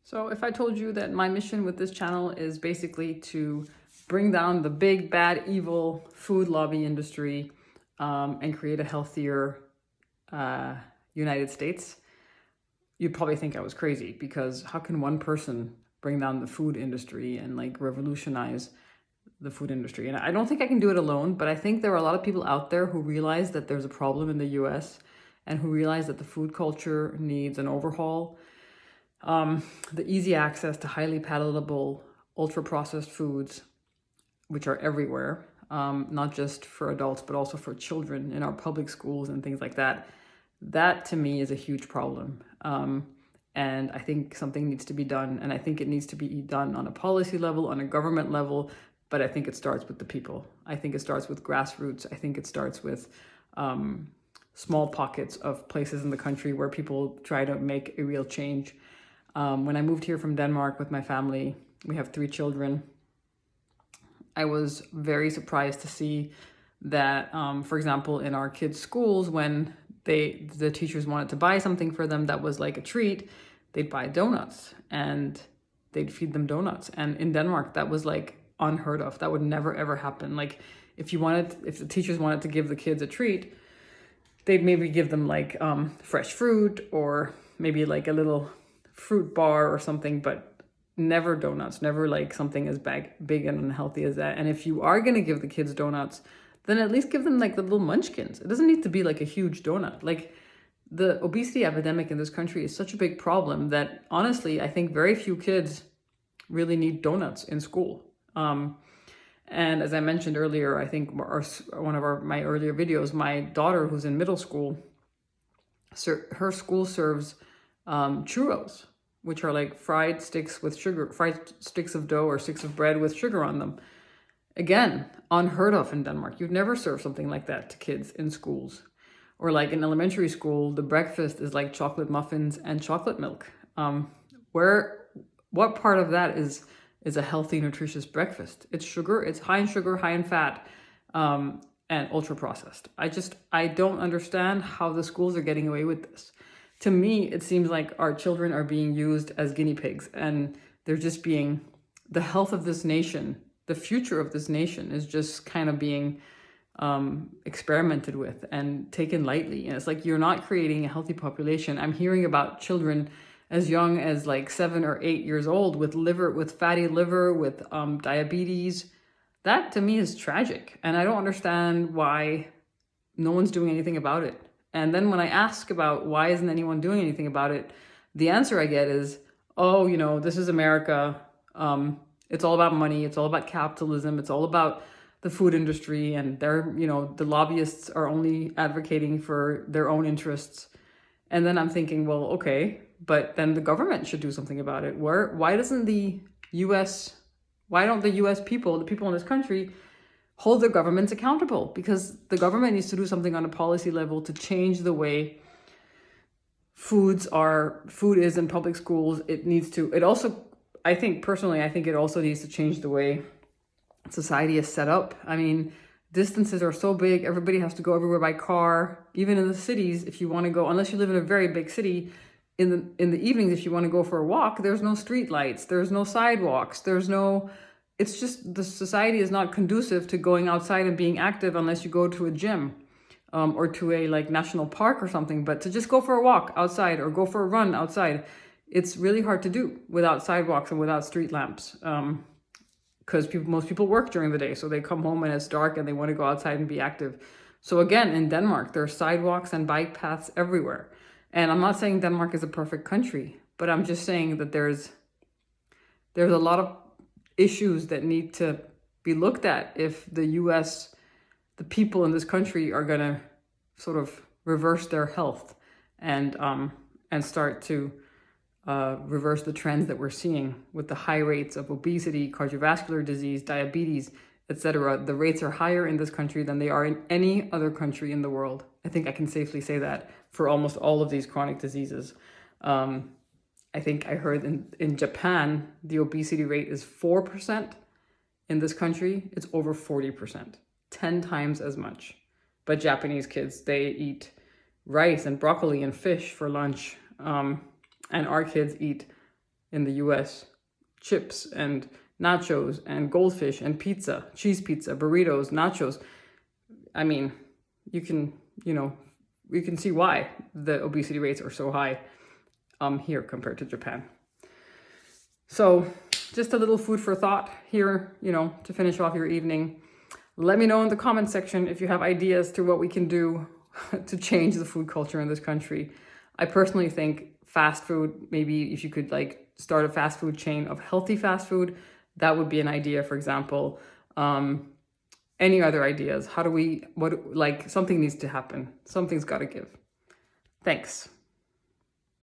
So if I told you that my mission with this channel is basically to bring down the big, bad, evil food lobby industry and create a healthier uh, United States, you'd probably think I was crazy, because how can one person bring down the food industry and like revolutionize the food industry? And I don't think I can do it alone, but I think there are a lot of people out there who realize that there's a problem in the US and who realize that the food culture needs an overhaul. The easy access to highly palatable, ultra-processed foods, which are everywhere, not just for adults, but also for children in our public schools and things like that. That to me is a huge problem. And I think something needs to be done. And I think it needs to be done on a policy level, on a government level, but I think it starts with the people. I think it starts with grassroots. I think it starts with small pockets of places in the country where people try to make a real change. When I moved here from Denmark with my family, we have 3 children. I was very surprised to see that, for example, in our kids' schools, when the teachers wanted to buy something for them that was like a treat, they'd buy donuts and they'd feed them donuts. And in Denmark, that was like unheard of. That would never ever happen. Like if the teachers wanted to give the kids a treat, they'd maybe give them like fresh fruit or maybe like a little fruit bar or something, but never donuts, never like something as big and unhealthy as that. And if you are going to give the kids donuts, then at least give them like the little munchkins. It doesn't need to be like a huge donut. Like the obesity epidemic in this country is such a big problem that honestly, I think very few kids really need donuts in school. And as I mentioned earlier, I think one of my earlier videos, my daughter who's in middle school, her school serves churros, which are like fried sticks of dough or sticks of bread with sugar on them. Again, unheard of in Denmark. You'd never serve something like that to kids in schools. Or like in elementary school, the breakfast is like chocolate muffins and chocolate milk. What part of that is a healthy, nutritious breakfast? It's sugar, it's high in sugar, high in fat, and ultra processed. I don't understand how the schools are getting away with this. To me, it seems like our children are being used as guinea pigs, and they're just being, the health of this nation, the future of this nation is just kind of being experimented with and taken lightly. And it's like, you're not creating a healthy population. I'm hearing about children as young as like 7 or 8 years old with fatty liver, with diabetes. That to me is tragic. And I don't understand why no one's doing anything about it. And then when I ask about why isn't anyone doing anything about it, the answer I get is, oh, this is America. It's all about money. It's all about capitalism. It's all about the food industry, and the lobbyists are only advocating for their own interests. And then I'm thinking, well, okay, but then the government should do something about it. Why don't the US people, the people in this country, hold their governments accountable? Because the government needs to do something on a policy level to change the way food is in public schools. I think it also needs to change the way society is set up. I mean, distances are so big. Everybody has to go everywhere by car. Even in the cities, if you want to go, unless you live in a very big city, in the evenings, if you want to go for a walk, there's no street lights, there's no sidewalks, it's just, the society is not conducive to going outside and being active unless you go to a gym or to a like national park or something. But to just go for a walk outside or go for a run outside, it's really hard to do without sidewalks and without street lamps. Because most people work during the day, so they come home and it's dark and they want to go outside and be active. So again, in Denmark, there are sidewalks and bike paths everywhere. And I'm not saying Denmark is a perfect country, but I'm just saying that there's a lot of issues that need to be looked at if the people in this country are going to sort of reverse their health and start to reverse the trends that we're seeing with the high rates of obesity, cardiovascular disease, diabetes, etc. The rates are higher in this country than they are in any other country in the world. I think I can safely say that for almost all of these chronic diseases. I think I heard in Japan, the obesity rate is 4%. In this country, it's over 40%, 10 times as much. But Japanese kids, they eat rice and broccoli and fish for lunch. And our kids eat in the US. Chips and nachos and goldfish and pizza, cheese pizza, burritos, nachos. I mean, you can see why the obesity rates are so high here compared to Japan. So just a little food for thought here, to finish off your evening. Let me know in the comment section if you have ideas to what we can do to change the food culture in this country. I personally think fast food, maybe if you could start a fast food chain of healthy fast food, that would be an idea, for example. Any other ideas? Something needs to happen. Something's got to give. Thanks.